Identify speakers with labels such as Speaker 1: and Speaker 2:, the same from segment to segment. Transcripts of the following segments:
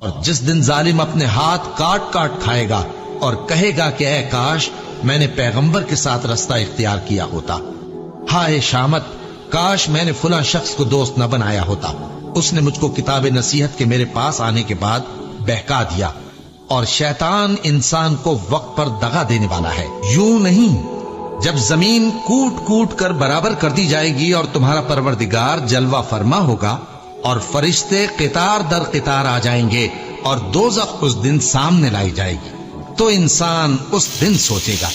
Speaker 1: اور جس دن ظالم اپنے ہاتھ کاٹ کاٹ کھائے گا اور کہے گا کہ اے کاش میں نے پیغمبر کے ساتھ رستہ اختیار کیا ہوتا، ہائے شامت کاش میں نے فلاں شخص کو دوست نہ بنایا ہوتا، اس نے مجھ کو کتاب نصیحت کے میرے پاس آنے کے بعد بہکا دیا۔ اور شیطان انسان کو وقت پر دغا دینے والا ہے، یوں نہیں، جب زمین کوٹ کوٹ کر برابر کر دی جائے گی اور تمہارا پروردگار جلوہ فرما ہوگا اور فرشتے قطار در قطار آ جائیں گے اور دوزخ اس دن سامنے لائی جائے گی، تو انسان اس دن سوچے گا،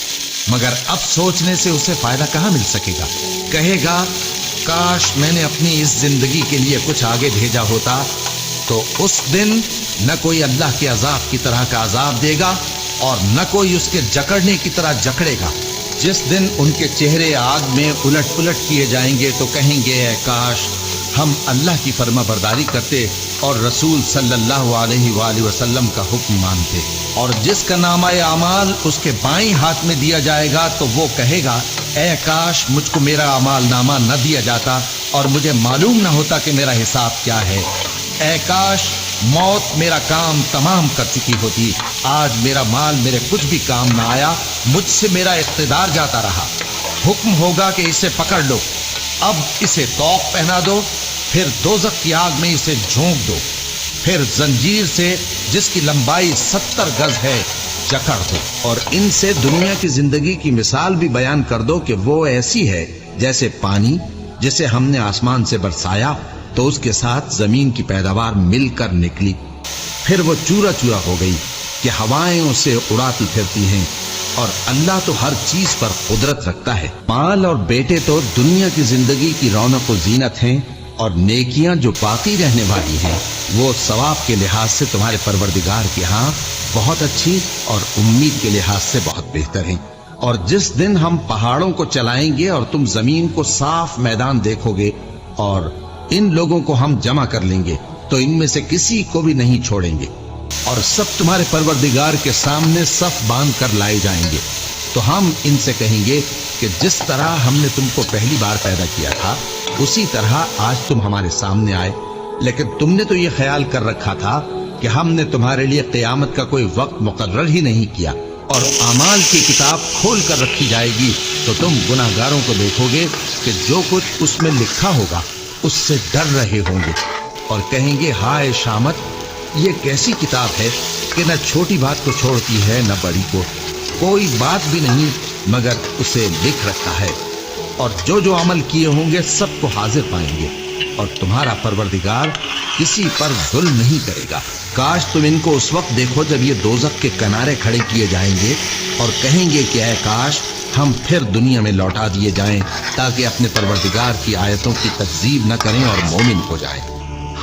Speaker 1: مگر اب سوچنے سے اسے فائدہ کہاں مل سکے گا؟ کہے گا کاش میں نے اپنی اس زندگی کے لیے کچھ آگے بھیجا ہوتا، تو اس دن نہ کوئی اللہ کے عذاب کی طرح کا عذاب دے گا اور نہ کوئی اس کے جکڑنے کی طرح جکڑے گا۔ جس دن ان کے چہرے آگ میں الٹ پلٹ کیے جائیں گے تو کہیں گے اے کاش ہم اللہ کی فرما برداری کرتے اور رسول صلی اللہ علیہ وآلہ وسلم کا حکم مانتے۔ اور جس کا نامہ اعمال اس کے بائیں ہاتھ میں دیا جائے گا تو وہ کہے گا اے کاش مجھ کو میرا اعمال نامہ نہ دیا جاتا اور مجھے معلوم نہ ہوتا کہ میرا حساب کیا ہے۔ اے کاش موت میرا کام تمام کر چکی ہوتی، آج میرا مال میرے کچھ بھی کام نہ آیا، مجھ سے میرا اقتدار جاتا رہا۔ حکم ہوگا کہ اسے پکڑ لو، اب اسے طوق پہنا دو، پھر دوزخ کی آگ میں اسے جھونک دو، پھر زنجیر سے جس کی لمبائی 70 گز ہے جکڑ دو، اور ان سے دنیا کی زندگی کی مثال بھی بیان کر دو کہ وہ ایسی ہے جیسے پانی جسے ہم نے آسمان سے برسایا تو اس کے ساتھ زمین کی پیداوار مل کر نکلی، پھر وہ چورا چورا ہو گئی کہ ہوائیں اسے اڑاتی پھرتی ہیں، اور اللہ تو ہر چیز پر قدرت رکھتا ہے۔ مال اور بیٹے تو دنیا کی زندگی کی رونق و زینت ہیں، اور نیکیاں جو باقی رہنے والی ہیں وہ ثواب کے لحاظ سے تمہارے پروردگار کے ہاں بہت اچھی اور امید کے لحاظ سے بہت بہتر ہیں۔ اور جس دن ہم پہاڑوں کو چلائیں گے اور تم زمین کو صاف میدان دیکھو گے اور ان لوگوں کو ہم جمع کر لیں گے تو ان میں سے کسی کو بھی نہیں چھوڑیں گے، اور سب تمہارے پروردگار کے سامنے صف باندھ کر لائے جائیں گے، تو ہم ان سے کہیں گے کہ جس طرح ہم نے تم کو پہلی بار پیدا کیا تھا اسی طرح آج تم ہمارے سامنے آئے، لیکن تم نے تو یہ خیال کر رکھا تھا کہ ہم نے تمہارے لیے قیامت کا کوئی وقت مقرر ہی نہیں کیا، اور اعمال کی کتاب کھول کر رکھی جائے گی تو تم گناہگاروں کو دیکھو گے کہ جو کچھ اس میں لکھا ہوگا اس سے ڈر رہے ہوں گے، اور کہیں گے ہائے شامت یہ کیسی کتاب ہے کہ نہ چھوٹی بات کو چھوڑتی ہے نہ بڑی کو، کوئی بات بھی نہیں مگر اسے لکھ رکھا ہے، اور جو عمل کیے ہوں گے سب کو حاضر پائیں گے، اور تمہارا پروردگار کسی پر ظلم نہیں کرے گا۔ کاش تم ان کو اس وقت دیکھو جب یہ دوزخ کے کنارے کھڑے کیے جائیں گے اور کہیں گے کہ اے کاش ہم پھر دنیا میں لوٹا دیے جائیں تاکہ اپنے پروردگار کی آیتوں کی تکذیب نہ کریں اور مومن ہو جائیں۔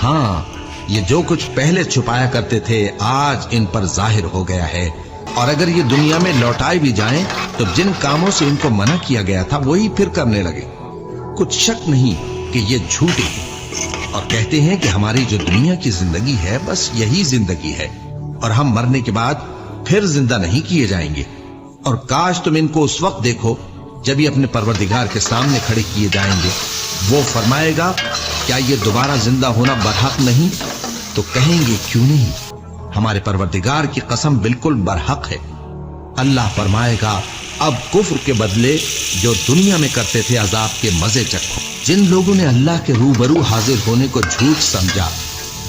Speaker 1: ہاں یہ جو کچھ پہلے چھپایا کرتے تھے آج ان پر ظاہر ہو گیا ہے، اور اگر یہ دنیا میں لوٹائے بھی جائیں تو جن کاموں سے ان کو منع کیا گیا تھا وہی پھر کرنے لگے۔ کچھ شک نہیں کہ یہ جھوٹے ہیں اور کہتے ہیں کہ ہماری جو دنیا کی زندگی ہے بس یہی زندگی ہے اور ہم مرنے کے بعد پھر زندہ نہیں کیے جائیں گے۔ اور کاش تم ان کو اس وقت دیکھو جب یہ اپنے پروردگار کے سامنے کھڑے کیے جائیں گے، وہ فرمائے گا کیا یہ دوبارہ زندہ ہونا برحق نہیں؟ تو کہیں گے کیوں نہیں، ہمارے پروردگار کی قسم بالکل برحق ہے۔ اللہ فرمائے گا اب کفر کے بدلے جو دنیا میں کرتے تھے عذاب کے مزے چکھو۔ جن لوگوں نے اللہ کے روبرو حاضر ہونے کو جھوٹ سمجھا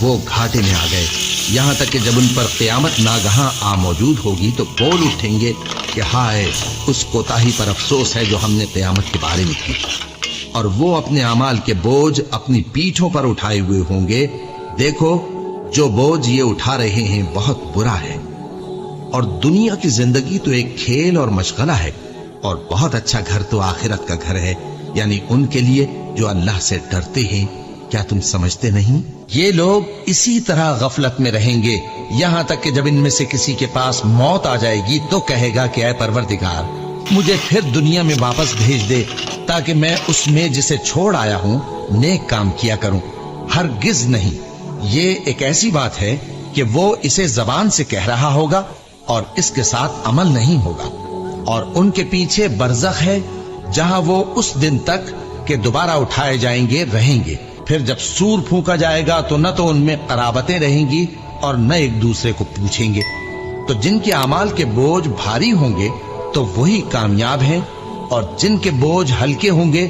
Speaker 1: وہ گھاٹے میں آ گئے، یہاں تک کہ جب ان پر قیامت ناگہاں آ موجود ہوگی تو بول اٹھیں گے کہ ہائے اس کوتاہی پر افسوس ہے جو ہم نے قیامت کے بارے میں کی، اور وہ اپنے اعمال کے بوجھ اپنی پیٹھوں پر اٹھائے ہوئے ہوں گے۔ دیکھو جو بوجھ یہ اٹھا رہے ہیں بہت برا ہے، اور دنیا کی زندگی تو ایک کھیل اور مشغلہ ہے، اور بہت اچھا گھر تو آخرت کا گھر ہے، یعنی ان کے لیے جو اللہ سے ڈرتے ہیں۔ کیا تم سمجھتے نہیں؟ یہ لوگ اسی طرح غفلت میں رہیں گے یہاں تک کہ جب ان میں سے کسی کے پاس موت آ جائے گی تو کہے گا کہ اے پروردگار مجھے پھر دنیا میں واپس بھیج دے تاکہ میں اس میں جسے چھوڑ آیا ہوں نیک کام کیا کروں۔ ہرگز نہیں، یہ ایک ایسی بات ہے کہ وہ اسے زبان سے کہہ رہا ہوگا اور اس کے ساتھ عمل نہیں ہوگا، اور ان کے پیچھے برزخ ہے جہاں وہ اس دن تک کہ دوبارہ اٹھائے جائیں گے رہیں گے۔ پھر جب سور پھونکا جائے گا تو نہ تو ان میں قرابتیں رہیں گی اور نہ ایک دوسرے کو پوچھیں گے۔ تو جن کے اعمال کے بوجھ بھاری ہوں گے تو وہی کامیاب ہیں، اور جن کے بوجھ ہلکے ہوں گے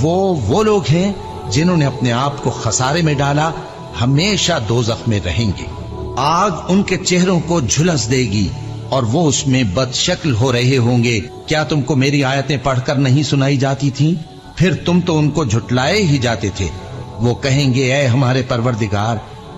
Speaker 1: وہ لوگ ہیں جنہوں نے اپنے آپ کو خسارے میں ڈالا، ہمیشہ دوزخ میں رہیں گے۔ آگ ان کے چہروں کو جھلس دے گی اور وہ اس میں بد شکل ہو رہے ہوں گے۔ کیا تم کو میری آیتیں پڑھ کر نہیں سنائی جاتی تھیں؟ پھر تم تو ان کو جھٹلائے ہی جاتے تھے۔ وہ کہیں گے اے ہمارے پروردگار،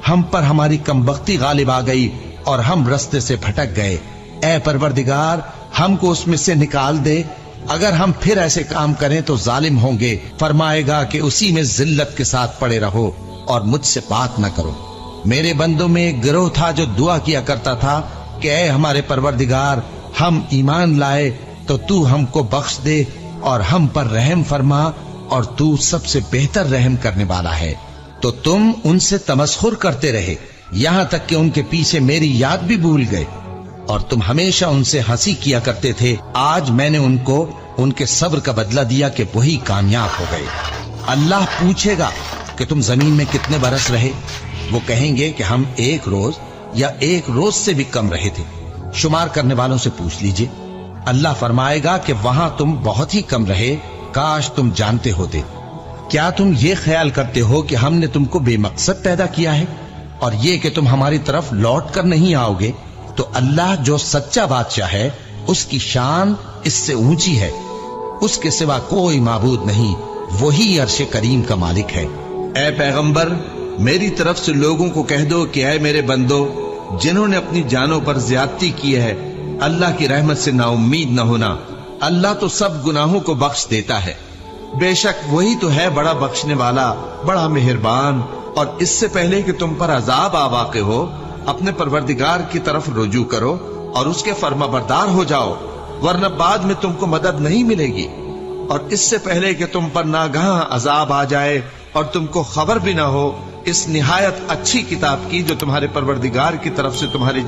Speaker 1: ہم پر ہماری کمبختی غالب آ گئی اور ہم رستے سے بھٹک گئے۔ اے پروردگار، ہم کو اس میں سے نکال دے، اگر ہم پھر ایسے کام کریں تو ظالم ہوں گے۔ فرمائے گا کہ اسی میں ذلت کے ساتھ پڑے رہو اور مجھ سے بات نہ کرو۔ میرے بندوں میں ایک گروہ تھا جو دعا کیا کرتا تھا کہ اے ہمارے پروردگار، ہم ایمان لائے تو تو ہم کو بخش دے اور ہم پر رحم فرما، اور تو سب سے بہتر رحم کرنے والا ہے۔ تو تم ان سے تمسخر کرتے رہے، یہاں تک کہ ان کے پیچھے میری یاد بھی بھول گئے، اور تم ہمیشہ ان سے ہنسی کیا کرتے تھے۔ آج میں نے ان کو ان کے صبر کا بدلہ دیا کہ وہی کامیاب ہو گئے۔ اللہ پوچھے گا کہ تم زمین میں کتنے برس رہے؟ وہ کہیں گے کہ ہم 1 روز یا 1 روز سے بھی کم رہے تھے۔ شمار کرنے والوں سے پوچھ لیجئے۔ اللہ فرمائے گا کہ وہاں تم بہت ہی کم رہے، کاش تم جانتے ہوتے۔ کیا تم یہ خیال کرتے ہو کہ ہم نے تم کو بے مقصد پیدا کیا ہے، اور یہ کہ تم ہماری طرف لوٹ کر نہیں آؤ گے؟ تو اللہ جو سچا بادشاہ ہے، اس کی شان اس سے اونچی ہے، اس کے سوا کوئی معبود نہیں، وہی عرش کریم کا مالک ہے۔ اے پیغمبر، میری طرف سے لوگوں کو کہہ دو کہ اے میرے بندو، جنہوں نے اپنی جانوں پر زیادتی کی ہے، اللہ کی رحمت سے نا امید نہ ہونا۔ اللہ تو سب گناہوں کو بخش دیتا ہے، بے شک وہی تو ہے بڑا بخشنے والا، بڑا مہربان۔ اور اس سے پہلے کہ تم پر عذاب آ واقع ہو، اپنے پروردگار کی طرف رجوع کرو اور اس کے فرما بردار ہو جاؤ، ورنہ بعد میں تم کو مدد نہیں ملے گی۔ اور اس سے پہلے کہ تم پر ناگہاں عذاب آ جائے اور تم کو خبر بھی نہ ہو، اس نہایت اچھی کتاب کی جو تمہارے پروردگار کی طرف سے تمہاری